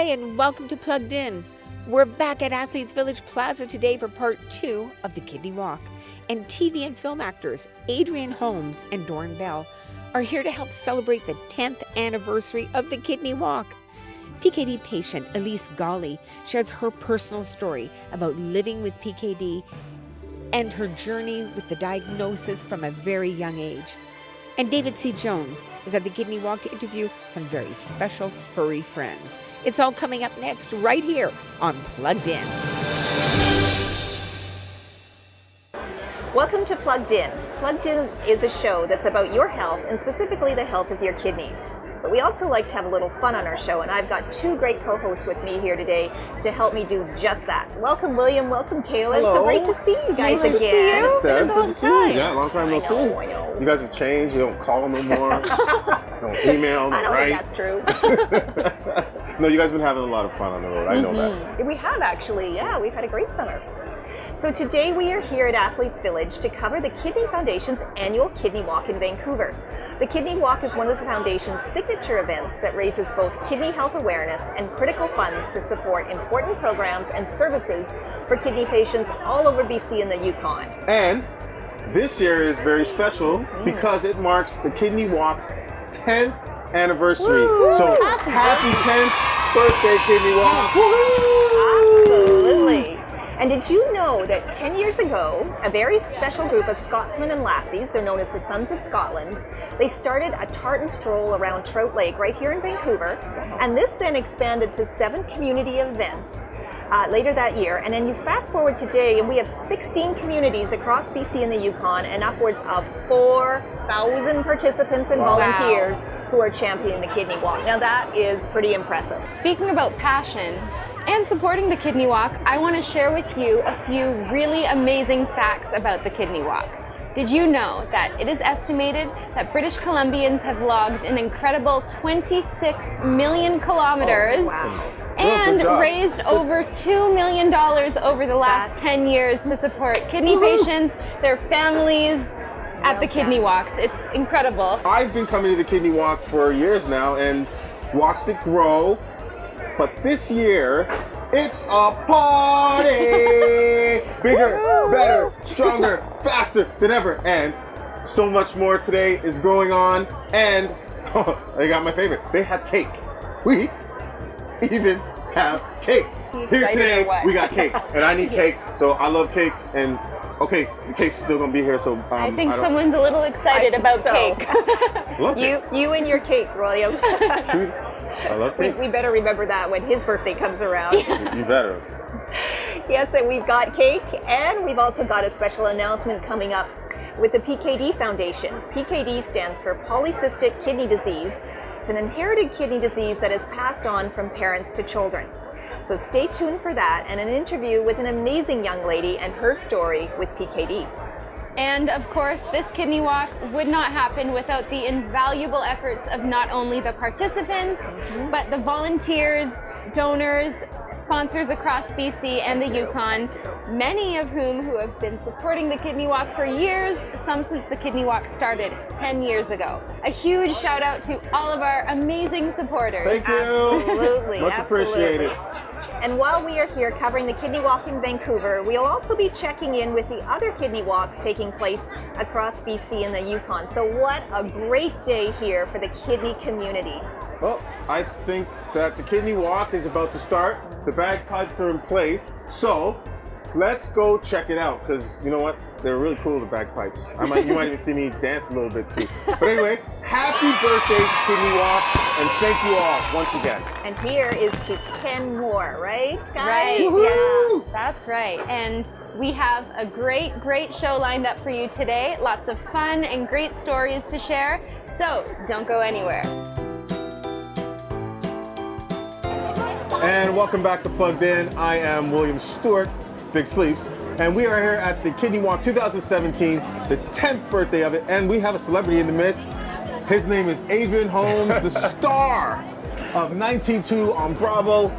Hi, and welcome to Plugged In. We're back at Athletes Village Plaza today for part 2 of the Kidney Walk. And TV and film actors Adrian, Holmes, and Doren are here to help celebrate the 10th anniversary of the Kidney Walk. PKD patient Elyse Gawley shares her personal story about living with PKD and her journey with the diagnosis from a very young age. And David C. Jones is at the Kidney Walk to interview some very special furry friends. It's all coming up next right here on Plugged In. Welcome to Plugged In. Plugged In is a show that's about your health and specifically the health of your kidneys. But we also like to have a little fun on our show, and I've got two great co-hosts with me here today to help me do just that. Welcome, William. Welcome, Kayla. Hello. It's so great to see you guys again. Good to see you. It's been a long time. Yeah, long time no see. I know. You guys have changed. You don't call them no more. Don't email, I don't right? think that's true. No, you guys have been having a lot of fun on the road. I know that. We have actually, yeah. We've had a great summer. So today we are here at Athletes Village to cover the Kidney Foundation's annual Kidney Walk in Vancouver. The Kidney Walk is one of the Foundation's signature events that raises both kidney health awareness and critical funds to support important programs and services for kidney patients all over BC and the Yukon. And this year is very special because it marks the Kidney Walk's 10th anniversary. Woo! So happy 10th birthday, Kidney Walk. Absolutely. And did you know that 10 years ago, a very special group of Scotsmen and lassies, they're known as the Sons of Scotland, they started a tartan stroll around Trout Lake right here in Vancouver, and this then expanded to 7 community events later that year. And then you fast forward today, and we have 16 communities across BC and the Yukon, and upwards of 4,000 participants and volunteers who are championing the Kidney Walk. Now that is pretty impressive. Speaking about passion and supporting the Kidney Walk, I want to share with you a few really amazing facts about the Kidney Walk. Did you know that it is estimated that British Columbians have logged an incredible 26 million kilometers and raised over $2 million over the last 10 years to support kidney patients, their families, at the Kidney Walks. It's incredible. I've been coming to the Kidney Walk for years now and watched it grow. But this year, it's a party! Bigger, better, stronger, faster than ever. And so much more today is going on. And they got my favorite. They have cake. We even have cake. Here today, we got cake. And I need cake, so I love cake. And okay, the cake's still gonna be here, so I think someone's a little excited about cake. Love cake. You and your cake, William. I love cake. We better remember that when his birthday comes around. You better. Yes, and we've got cake, and we've also got a special announcement coming up with the PKD Foundation. PKD stands for Polycystic Kidney Disease. It's an inherited kidney disease that is passed on from parents to children. So stay tuned for that and an interview with an amazing young lady and her story with PKD. And of course, this Kidney Walk would not happen without the invaluable efforts of not only the participants, but the volunteers, donors, sponsors across BC and the Yukon, many of whom who have been supporting the Kidney Walk for years, some since the Kidney Walk started 10 years ago. A huge shout out to all of our amazing supporters. Thank you. Absolutely. Much appreciated. And while we are here covering the Kidney Walk in Vancouver, we'll also be checking in with the other Kidney Walks taking place across BC and the Yukon. So what a great day here for the kidney community. Well, I think that the Kidney Walk is about to start. The bagpipes are in place. So let's go check it out, because you know what? They're really cool, the bagpipes. You might even see me dance a little bit too. But anyway, happy birthday, Kidney Walk, and thank you all once again. And here is to 10 more, right, guys? Right, Yeah. That's right. And we have a great show lined up for you today. Lots of fun and great stories to share. So don't go anywhere. And welcome back to Plugged In. I am William Stewart, Big Sleeps, and we are here at the Kidney Walk 2017, the 10th birthday of it, and we have a celebrity in the midst. His name is Adrian Holmes, the star of 19.2 on Bravo.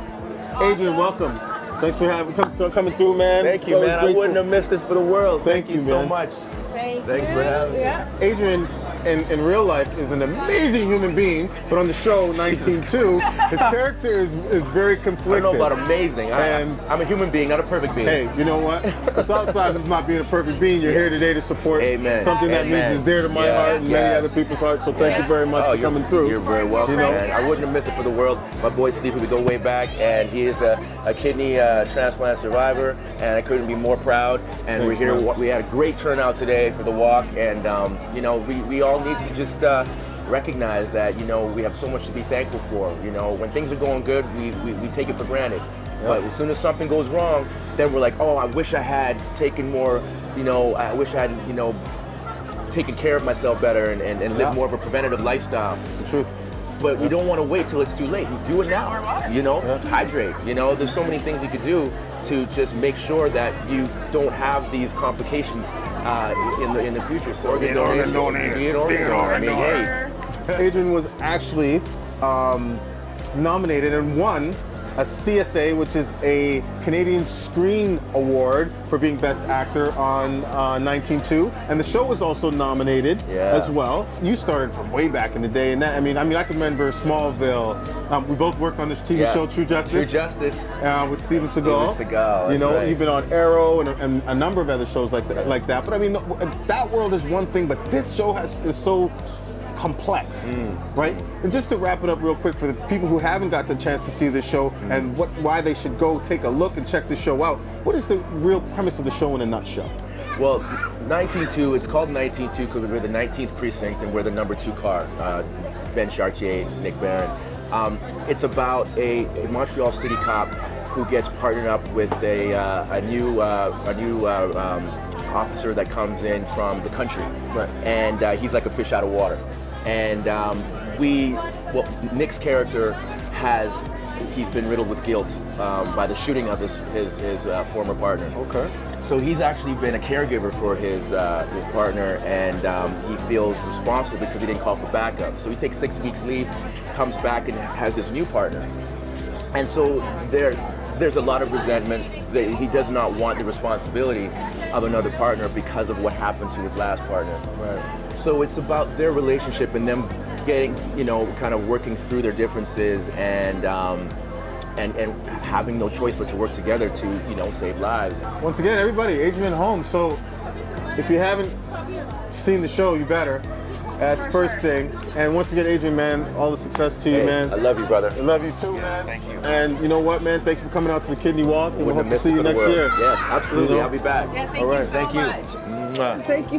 Adrian, welcome. Thanks for coming through, man. Thank you, man. I wouldn't have missed this for the world. Thank you, so man. much. Thanks for having me. Adrian, in real life is an amazing human being, but on the show 19-2, his character is very I conflicted. don't know about amazing. And I'm a human being, not a perfect being. hey, you know what? It's outside of not being a perfect being. You're here today to support Amen. something that Amen. means is dear to my Yeah. heart and many Yes. other people's hearts. So thank you very much for coming through. You're very welcome, You know? man. I wouldn't have missed it for the world. My boy Sleepy, we go way back, and he is a kidney transplant survivor, and I couldn't be more proud. And we're here. We had a great turnout today for the walk, and you know, we all need to just recognize that, you know, we have so much to be thankful for. You know, when things are going good, we take it for granted. But as soon as something goes wrong, then we're like, oh, I wish I had taken more, you know, I wish I had, you know, taken care of myself better and live more of a preventative lifestyle. The truth. But we don't want to wait till it's too late. You do it now, you know, hydrate. You know, there's so many things you could do to just make sure that you don't have these complications in the future. So get organ donation. I mean, hey, Adrian was actually nominated and won a CSA, which is a Canadian Screen Award for being Best Actor on 19-2, and the show was also nominated as well. You started from way back in the day, and that, I mean, I can remember Smallville. We both worked on this TV show, True Justice. True Justice. With Steven Seagal. Steven Seagal, you know, right. you've been on Arrow and a number of other shows like that. But I mean, that world is one thing, but this show is so complex, right? And just to wrap it up real quick for the people who haven't got the chance to see this show and why they should go take a look and check the show out, what is the real premise of the show in a nutshell? Well, 19-2, it's called 19-2 because we're the 19th precinct and we're the number 2 car, Ben Chartier, Nick Barron. It's about a Montreal City cop who gets partnered up with a new officer that comes in from the country, and he's like a fish out of water. And Nick's character he's been riddled with guilt by the shooting of his former partner. Okay. So he's actually been a caregiver for his partner, and he feels responsible because he didn't call for backup. So he takes 6 weeks leave, comes back and has this new partner. And so there's a lot of resentment that he does not want the responsibility of another partner because of what happened to his last partner. Right. So it's about their relationship and them getting, you know, kind of working through their differences and having no choice but to work together to, you know, save lives. Once again, everybody, Adrian Holmes. So if you haven't seen the show, you better. That's first thing. And once again, Adrian, man, all the success to you, man. I love you, brother. I love you too, man. Thank you. And you know what, man? Thanks for coming out to the Kidney Walk, and we hope Wouldn't to have see you missed it for next the year. world. Yes, absolutely. You know? I'll be back. Yeah, thank All you right. so Thank you. much. Mwah. Thank you.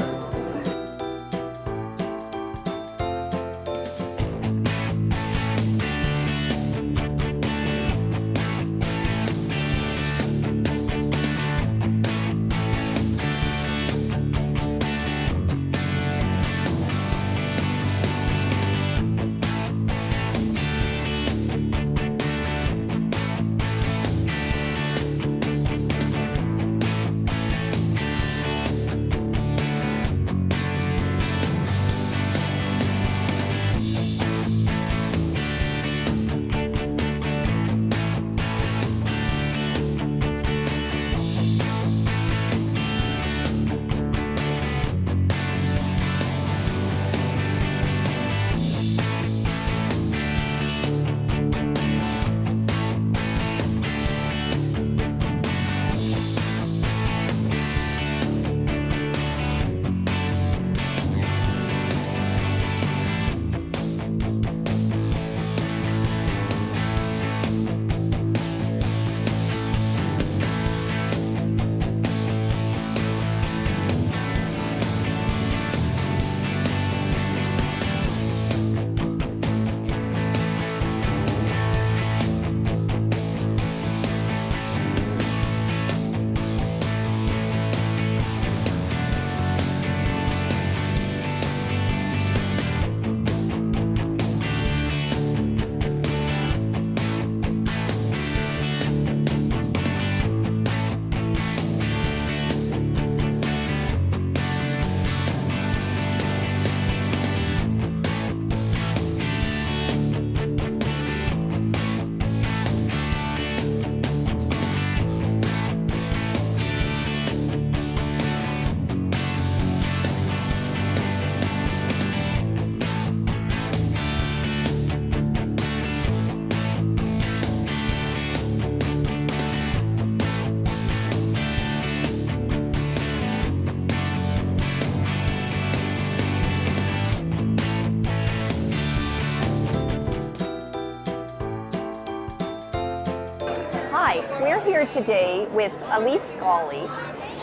Hi, we're here today with Elyse Gawley.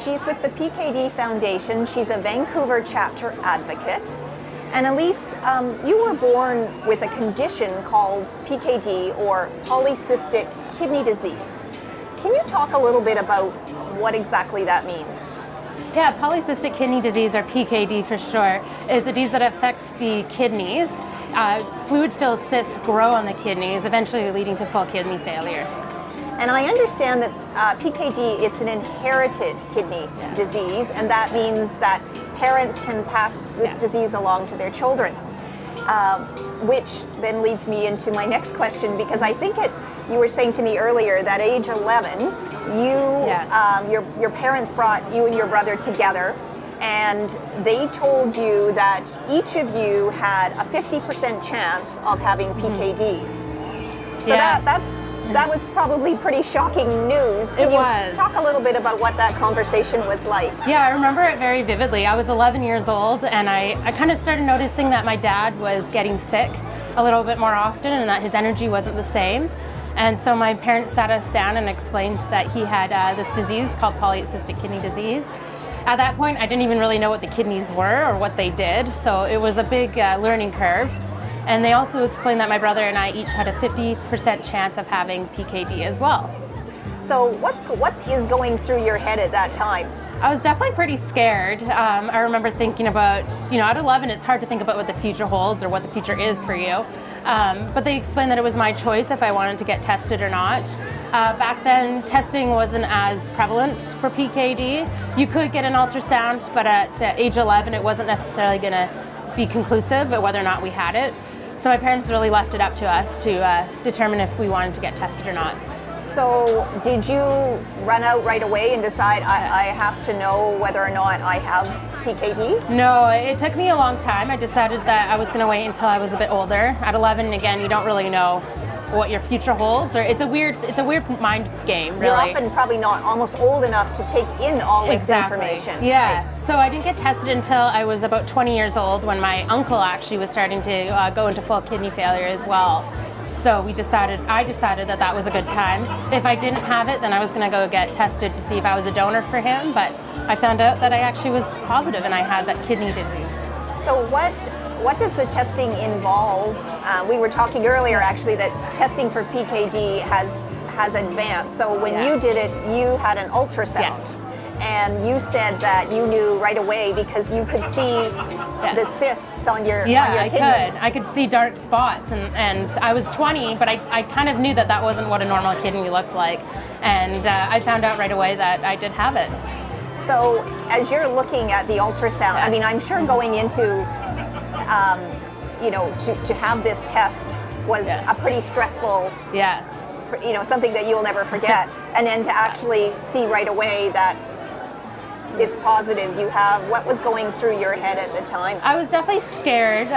She's with the PKD Foundation. She's a Vancouver chapter advocate. And Elise, you were born with a condition called PKD, or polycystic kidney disease. Can you talk a little bit about what exactly that means? Yeah, polycystic kidney disease, or PKD for short, is a disease that affects the kidneys. Fluid-filled cysts grow on the kidneys, eventually leading to full kidney failure. And I understand that PKD, it's an inherited kidney disease, and that means that parents can pass this disease along to their children. Which then leads me into my next question, because I think you were saying to me earlier that age 11, your parents brought you and your brother together, and they told you that each of you had a 50% chance of having PKD. So that was probably pretty shocking news. Can you talk a little bit about what that conversation was like? Yeah, I remember it very vividly. I was 11 years old, and I kind of started noticing that my dad was getting sick a little bit more often, and that his energy wasn't the same. And so my parents sat us down and explained that he had this disease called polycystic kidney disease. At that point, I didn't even really know what the kidneys were or what they did, so it was a big learning curve. And they also explained that my brother and I each had a 50% chance of having PKD as well. So what is going through your head at that time? I was definitely pretty scared. I remember thinking about, at 11, it's hard to think about what the future holds or what the future is for you. But they explained that it was my choice if I wanted to get tested or not. Back then, testing wasn't as prevalent for PKD. You could get an ultrasound, but at age 11, it wasn't necessarily going to be conclusive at whether or not we had it. So my parents really left it up to us to determine if we wanted to get tested or not. So did you run out right away and decide I have to know whether or not I have PKD? No, it took me a long time. I decided that I was going to wait until I was a bit older. At 11, again, you don't really know what your future holds, or it's a weird mind game, really. You're often probably not almost old enough to take in all this information. Yeah. Right. So I didn't get tested until I was about 20 years old, when my uncle actually was starting to go into full kidney failure as well. So I decided that was a good time. If I didn't have it, then I was going to go get tested to see if I was a donor for him, but I found out that I actually was positive and I had that kidney disease. So what does the testing involve? We were talking earlier actually that testing for PKD has advanced. So when you did it, you had an ultrasound. Yes. And you said that you knew right away because you could see the cysts on your kidneys. I could see dark spots, and I was 20, but I kind of knew that wasn't what a normal kidney looked like. And I found out right away that I did have it. So as you're looking at the ultrasound, I mean, I'm sure going into to have this test was a pretty stressful, something that you'll never forget. And then to actually see right away that it's positive you have, what was going through your head at the time? I was definitely scared.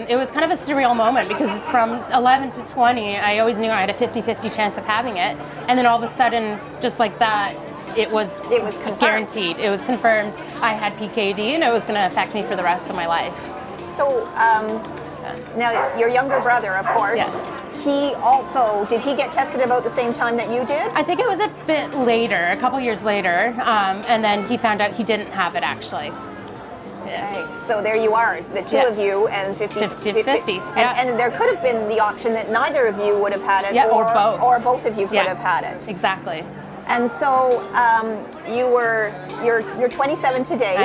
It was kind of a surreal moment because from 11 to 20, I always knew I had a 50-50 chance of having it. And then all of a sudden, just like that, it was confirmed. Guaranteed. It was confirmed I had PKD, and it was going to affect me for the rest of my life. So now your younger brother, of course, did he get tested about the same time that you did? I think it was a bit later, a couple years later, and then he found out he didn't have it actually. Okay, so there you are, the two of you, and 50-50. And there could have been the option that neither of you would have had it, or both of you could have had it. Exactly. And so you're 27 today.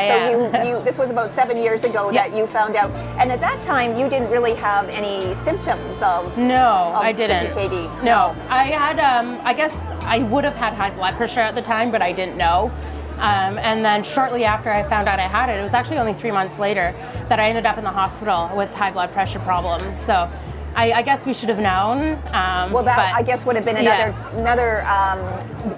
This was about 7 years ago that you found out. And at that time, you didn't really have any symptoms of I didn't. PKD. No, I had. I guess I would have had high blood pressure at the time, but I didn't know. And then shortly after I found out I had it, it was actually only 3 months later that I ended up in the hospital with high blood pressure problems. So I guess we should have known. I guess would have been another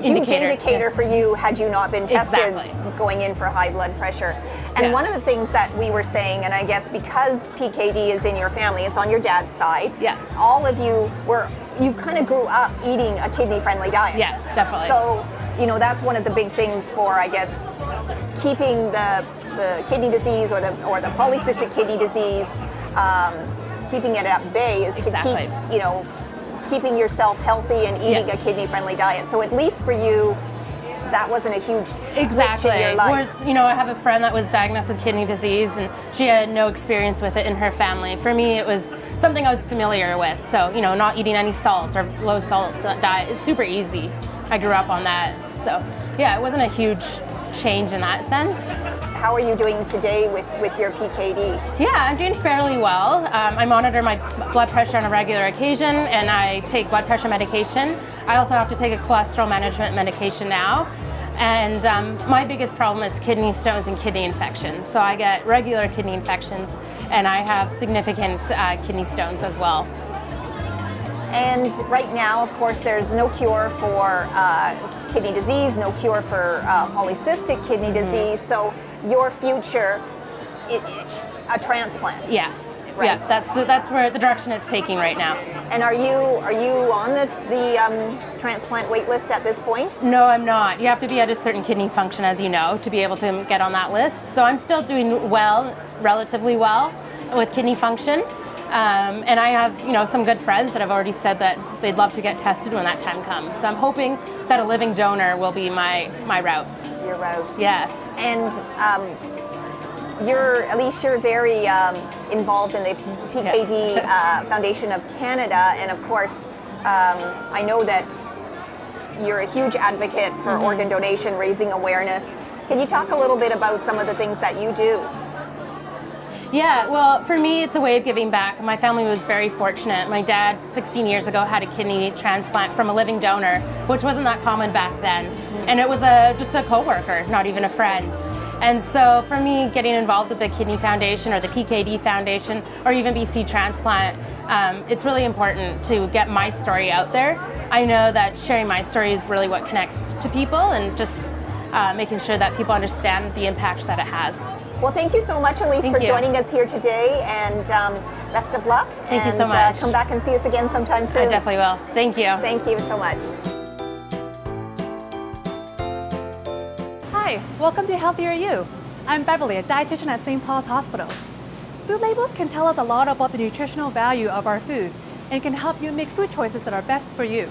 huge indicator for you had you not been tested going in for high blood pressure. And one of the things that we were saying, and I guess because PKD is in your family, it's on your dad's side. Yeah. All of you kind of grew up eating a kidney-friendly diet. Yes, definitely. So, that's one of the big things for, I guess, keeping the kidney disease or the polycystic kidney disease, keeping it at bay is to keep, keeping yourself healthy and eating Yeah. a kidney-friendly diet. So at least for you, that wasn't a huge switch Exactly. in your life. Whereas, I have a friend that was diagnosed with kidney disease and she had no experience with it in her family. For me, it was something I was familiar with. So, not eating any salt or low salt diet is super easy. I grew up on that. So, yeah, it wasn't a huge change in that sense. How are you doing today with your PKD? Yeah, I'm doing fairly well. I monitor my blood pressure on a regular occasion and I take blood pressure medication. I also have to take a cholesterol management medication now. And my biggest problem is kidney stones and kidney infections. So I get regular kidney infections and I have significant kidney stones as well. And right now, of course, there's no cure for kidney disease, no cure for polycystic kidney disease. So your future, a transplant. Yes. Right. Yeah, that's where the direction it's taking right now. And are you on the transplant wait list at this point? No, I'm not. You have to be at a certain kidney function, as you know, to be able to get on that list. So I'm still doing well, relatively well, with kidney function. And I have, some good friends that have already said that they'd love to get tested when that time comes. So I'm hoping that a living donor will be my route. Your route. Yeah. And Elise, you're very involved in the PKD Foundation of Canada, and of course, I know that you're a huge advocate for organ donation, raising awareness. Can you talk a little bit about some of the things that you do? Yeah, well, for me, it's a way of giving back. My family was very fortunate. My dad, 16 years ago, had a kidney transplant from a living donor, which wasn't that common back then. And it was just a coworker, not even a friend. And so for me, getting involved with the Kidney Foundation or the PKD Foundation or even BC Transplant, it's really important to get my story out there. I know that sharing my story is really what connects to people and just making sure that people understand the impact that it has. Well, thank you so much, Elise, for joining us here today, and best of luck. Thank you so much. Come back and see us again sometime soon. I definitely will. Thank you. Thank you so much. Hi, welcome to Healthier You. I'm Beverly, a dietitian at St. Paul's Hospital. Food labels can tell us a lot about the nutritional value of our food and can help you make food choices that are best for you.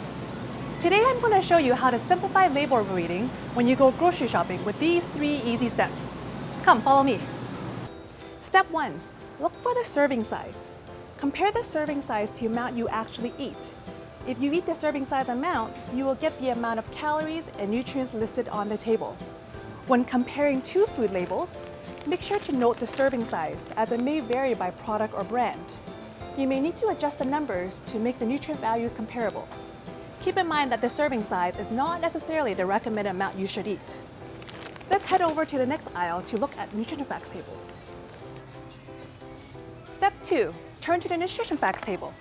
Today I'm going to show you how to simplify label reading when you go grocery shopping with these 3 easy steps. Come, follow me. Step 1, look for the serving size. Compare the serving size to the amount you actually eat. If you eat the serving size amount, you will get the amount of calories and nutrients listed on the table. When comparing 2 food labels, make sure to note the serving size, as it may vary by product or brand. You may need to adjust the numbers to make the nutrient values comparable. Keep in mind that the serving size is not necessarily the recommended amount you should eat. Let's head over to the next aisle to look at nutrition facts tables. Step 2, turn to the nutrition facts table.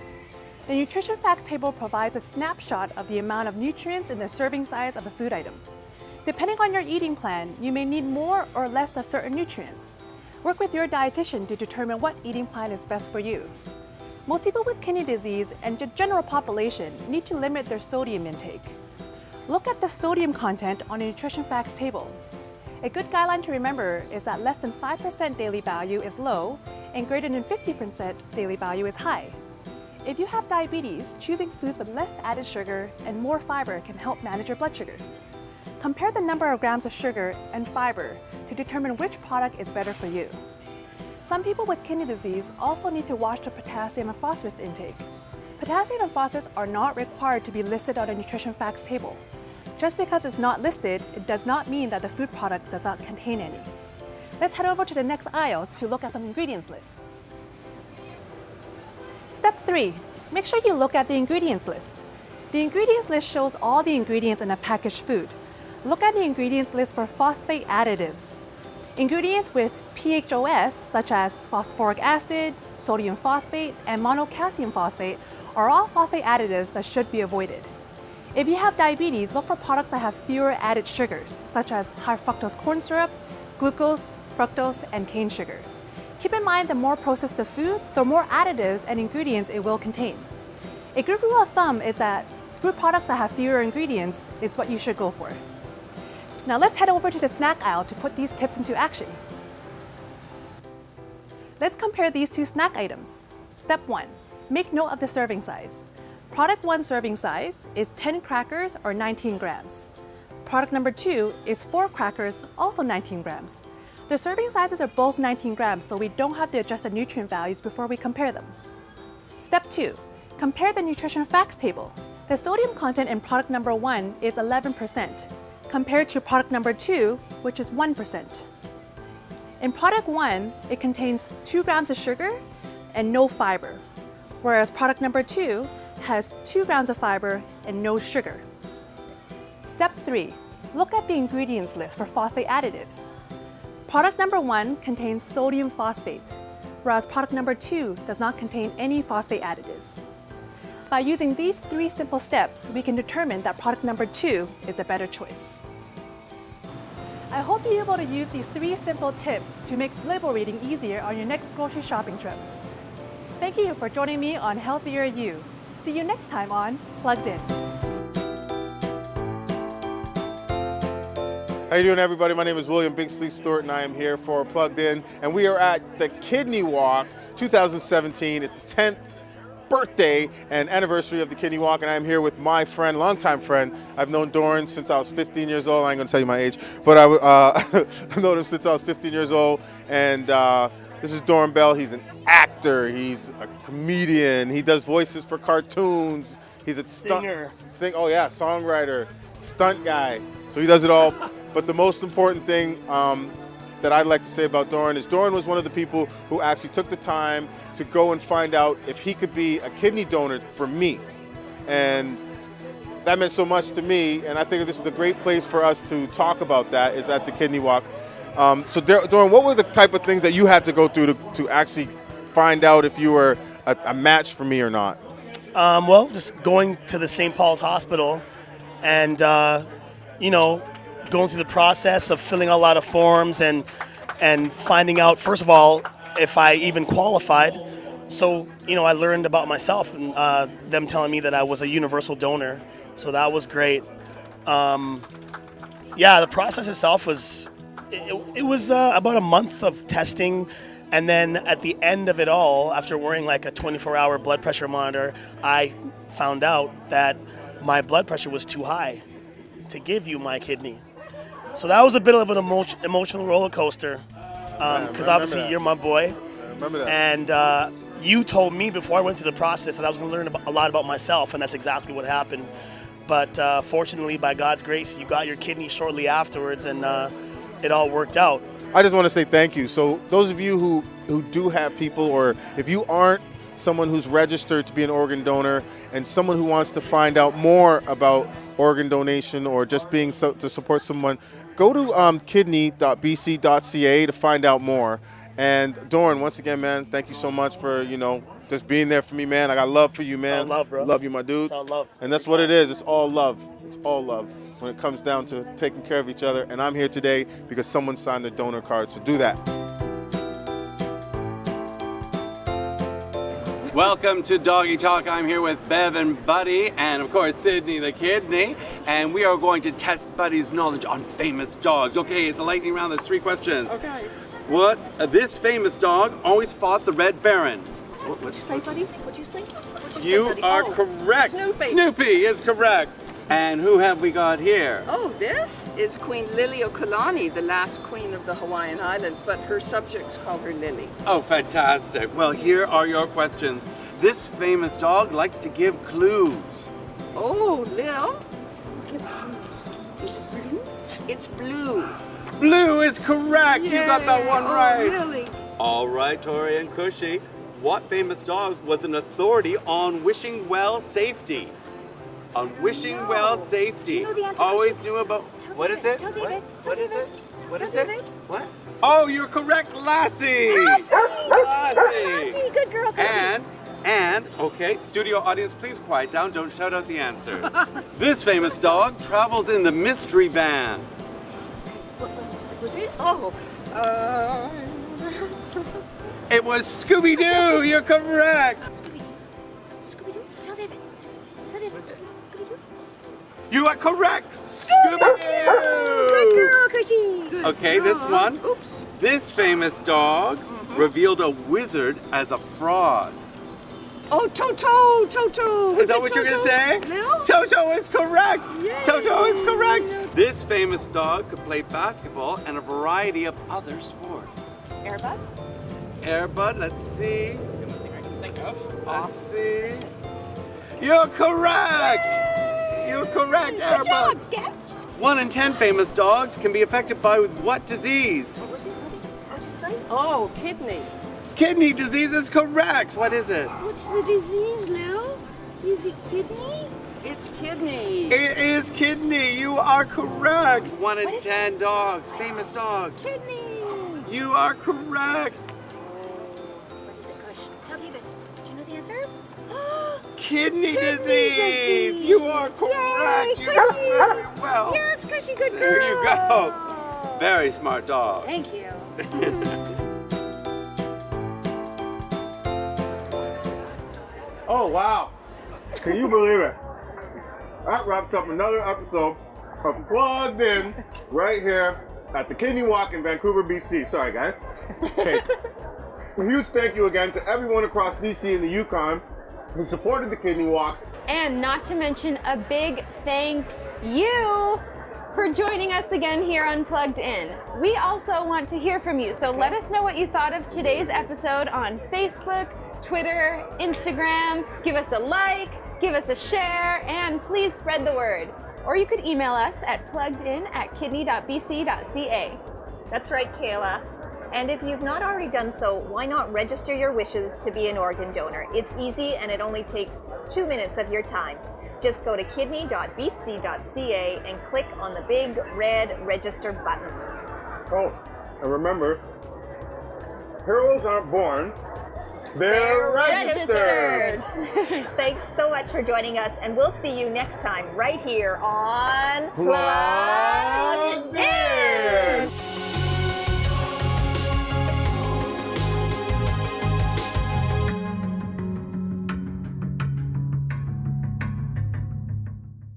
The nutrition facts table provides a snapshot of the amount of nutrients in the serving size of a food item. Depending on your eating plan, you may need more or less of certain nutrients. Work with your dietitian to determine what eating plan is best for you. Most people with kidney disease and the general population need to limit their sodium intake. Look at the sodium content on the nutrition facts table. A good guideline to remember is that less than 5% daily value is low and greater than 50% daily value is high. If you have diabetes, choosing foods with less added sugar and more fiber can help manage your blood sugars. Compare the number of grams of sugar and fiber to determine which product is better for you. Some people with kidney disease also need to watch their potassium and phosphorus intake. Potassium and phosphorus are not required to be listed on a nutrition facts table. Just because it's not listed, it does not mean that the food product does not contain any. Let's head over to the next aisle to look at some ingredients lists. Step 3, make sure you look at the ingredients list. The ingredients list shows all the ingredients in a packaged food. Look at the ingredients list for phosphate additives. Ingredients with PHOS, such as phosphoric acid, sodium phosphate, and monocassium phosphate, are all phosphate additives that should be avoided. If you have diabetes, look for products that have fewer added sugars, such as high fructose corn syrup, glucose, fructose, and cane sugar. Keep in mind the more processed the food, the more additives and ingredients it will contain. A good rule of thumb is that food products that have fewer ingredients is what you should go for. Now let's head over to the snack aisle to put these tips into action. Let's compare these 2 snack items. Step 1, make note of the serving size. Product 1 serving size is 10 crackers or 19 grams. Product number 2 is 4 crackers, also 19 grams. The serving sizes are both 19 grams, so we don't have the adjusted nutrient values before we compare them. Step 2. Compare the nutrition facts table. The sodium content in product number 1 is 11%, compared to product number 2, which is 1%. In product 1, it contains 2 grams of sugar and no fiber, whereas product number 2 has 2 grams of fiber and no sugar. Step 3. Look at the ingredients list for phosphate additives. Product number 1 contains sodium phosphate, whereas product number 2 does not contain any phosphate additives. By using these 3 simple steps, we can determine that product number 2 is a better choice. I hope you're able to use these 3 simple tips to make label reading easier on your next grocery shopping trip. Thank you for joining me on Healthier You. See you next time on Plugged In. How you doing, everybody? My name is William Big Sleep Stewart, and I am here for Plugged In. And we are at the Kidney Walk 2017. It's the 10th birthday and anniversary of the Kidney Walk, and I'm here with my friend, longtime friend. I've known Doren since I was 15 years old. I ain't gonna tell you my age, but I've known him since I was 15 years old. And this is Doren Bell. He's an actor. He's a comedian. He does voices for cartoons. He's a singer. Songwriter, stunt guy. So he does it all. But the most important thing that I'd like to say about Doren is Doren was one of the people who actually took the time to go and find out if he could be a kidney donor for me. And that meant so much to me, and I think this is a great place for us to talk about that, is at the Kidney Walk. So Doren, what were the type of things that you had to go through to actually find out if you were a match for me or not? Well, just going to the St. Paul's Hospital and, going through the process of filling out a lot of forms and finding out, first of all, if I even qualified. So, I learned about myself and them telling me that I was a universal donor. So that was great. The process itself was, it was about a month of testing. And then at the end of it all, after wearing like a 24-hour blood pressure monitor, I found out that my blood pressure was too high to give you my kidney. So that was a bit of an emotional roller coaster, because obviously you're my boy. I remember that. And you told me before I went through the process that I was going to learn a lot about myself, and that's exactly what happened. But fortunately, by God's grace, you got your kidney shortly afterwards, and it all worked out. I just want to say thank you. So those of you who do have people, or if you aren't someone who's registered to be an organ donor and someone who wants to find out more about organ donation or just being to support someone, go to kidney.ca to find out more. And Doren, once again, man, thank you so much for, just being there for me, man. I got love for you, man. It's all love, bro. Love you, my dude. It's all love. And that's what it is. It's all love. It's all love when it comes down to taking care of each other. And I'm here today because someone signed their donor card, so do that. Welcome to Doggie Talk. I'm here with Bev and Buddy, and of course Sydney the Kidney, and we are going to test Buddy's knowledge on famous dogs. Okay, it's a lightning round. There's 3 questions. Okay. This famous dog always fought the Red Baron? What'd you say, Buddy? What'd you say? You are correct. Snoopy. Snoopy is correct. And who have we got here? Oh, this is Queen Liliuokalani, the last queen of the Hawaiian Islands, but her subjects call her Lily. Oh, fantastic. Well, here are your questions. This famous dog likes to give clues. Oh, Lil gives clues. Is it blue? It's blue. Blue is correct. Yay. You got that one right. Lily. All right, Tori and Cushy. What famous dog was an authority on wishing well safety? On wishing well safety. Do you know the answer? Always knew about. What is it? Tell David. What is it? What is it? David. What? Oh, you're correct, Lassie. Lassie, good girl. And okay, studio audience, please quiet down. Don't shout out the answers. This famous dog travels in the mystery van. What was it? Oh. It was Scooby-Doo. You're correct. Scooby-Doo. Tell David. Scooby-Doo. You are correct. Scooby-Doo. Good girl, Cushy. Good Okay, girl. this one. Oops. This famous dog revealed a wizard as a fraud. Oh, Toto! Toto! Is that what you're going to say? No. Toto is correct! Yay. Toto is correct! This famous dog could play basketball and a variety of other sports. Airbud? Airbud, let's see. Let's see. You're correct! You're correct, Airbud. Good job, Sketch! 1 in 10 famous dogs can be affected by what disease? What was it? What did you say? Oh, kidney. Kidney disease is correct. What is it? What's the disease, Lil? Is it kidney? It's kidney. It is kidney. You are correct. 1 in 10 dogs, famous dogs. Kidney! You are correct. What is it, Kush? Tell David. Do you know the answer? Kidney disease. You are correct. Yay, You did very Cushy. well. Yes, Cushy, good girl. There you go. Very smart dog. Thank you. Oh, wow. Can you believe it? That wraps up another episode of Plugged In right here at the Kidney Walk in Vancouver, BC. Sorry, guys. Okay. A huge thank you again to everyone across BC and the Yukon who supported the Kidney Walks. And not to mention a big thank you for joining us again here on Plugged In. We also want to hear from you, so let us know what you thought of today's episode on Facebook, Twitter, Instagram. Give us a like, give us a share, and please spread the word. Or you could email us at pluggedin@kidney.bc.ca. That's right, Kayla. And if you've not already done so, why not register your wishes to be an organ donor? It's easy and it only takes 2 minutes of your time. Just go to kidney.bc.ca and click on the big red register button. Oh, and remember, heroes aren't born, they're registered. Thanks so much for joining us, and we'll see you next time right here on Plugged In.